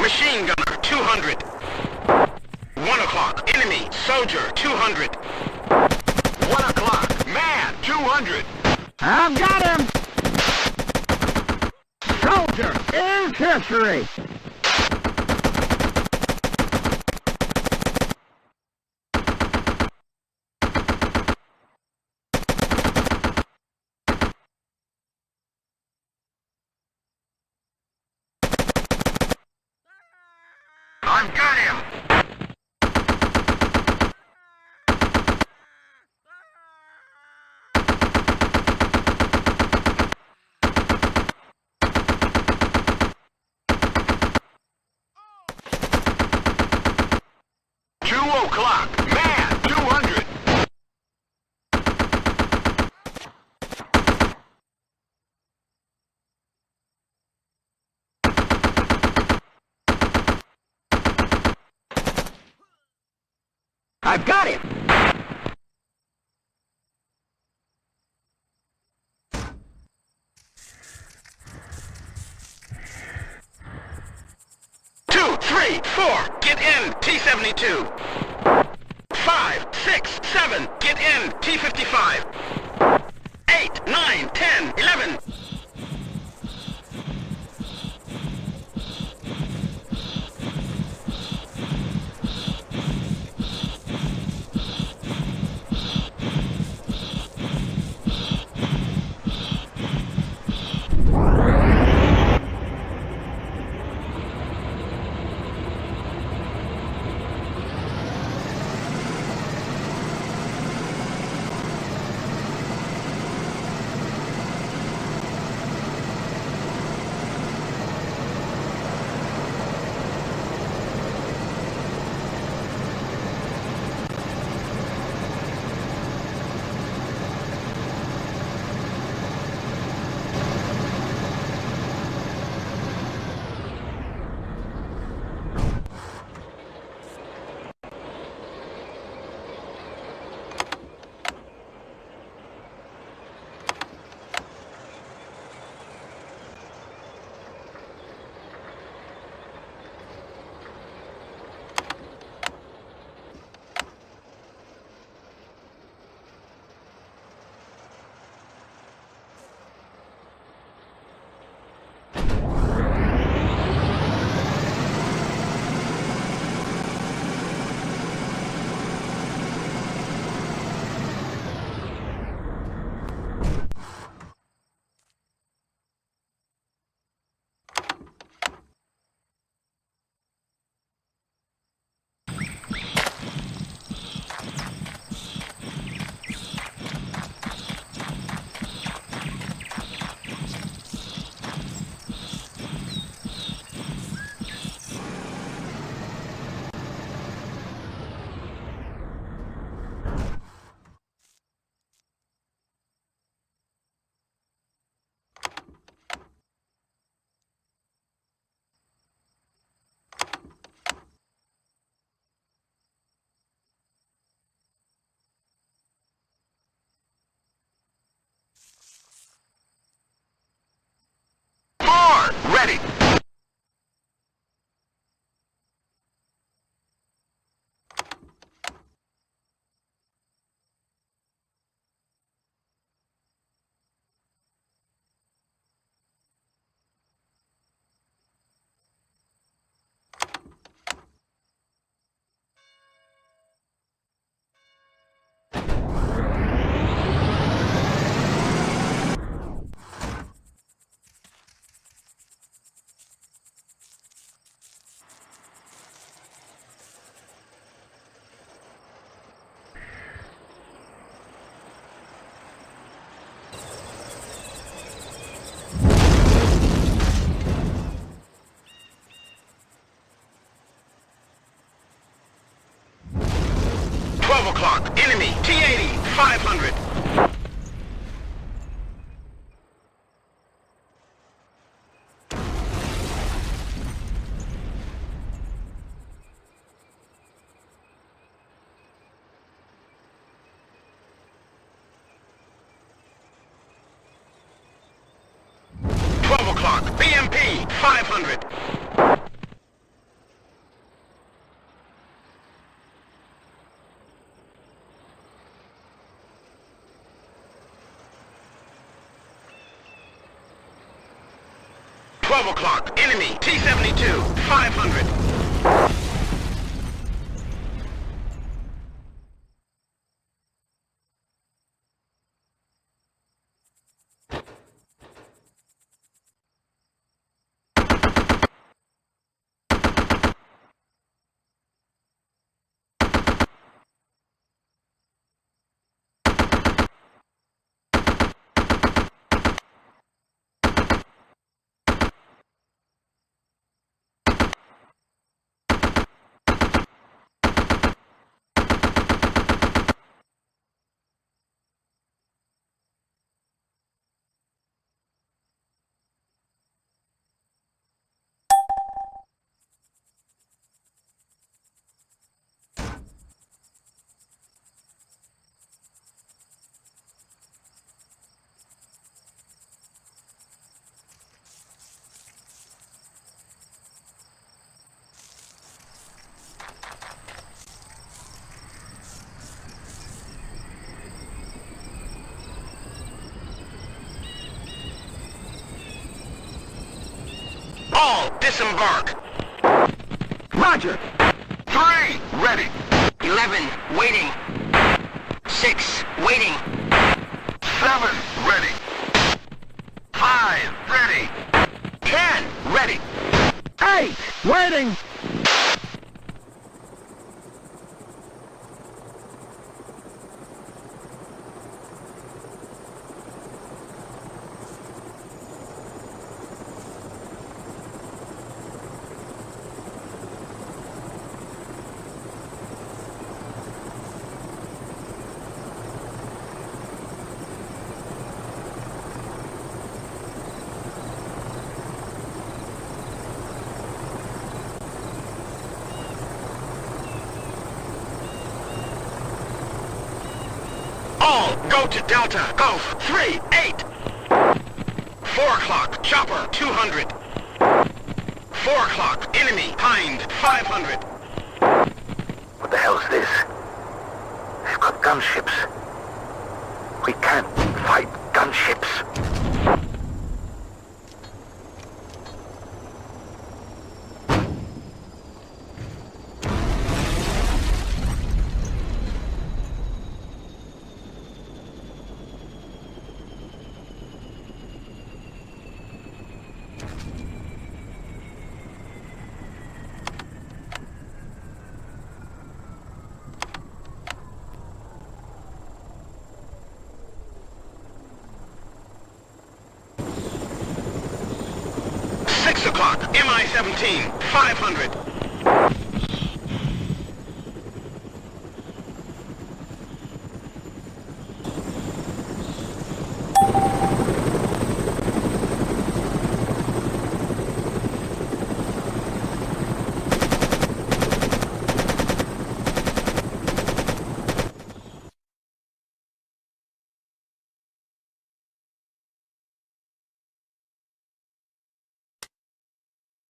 Machine gunner, 200. 1 o'clock, enemy, soldier, 200. 1 o'clock, man, 200. I've got him! Soldier is history! I've got him! O'clock, man, 200. I've got him! Two, three, four, get in, T-72. 5, 6, 7, get in, T-55. 8, 9, 10, 11. Ready. O'clock, enemy, T-80, 500. BMP, 500. 12 o'clock, enemy T-72, 500. All disembark. Roger. 3, ready. 11, waiting. 6, waiting. 7, ready. 5, ready. 10, ready. 8, waiting. All go to Delta, Golf 3, 8. 4 o'clock, chopper 200. 4 o'clock, enemy, Hind 500. What the hell is this? They've got gunships. We can't fight gunships. O'clock, MI-17, 500.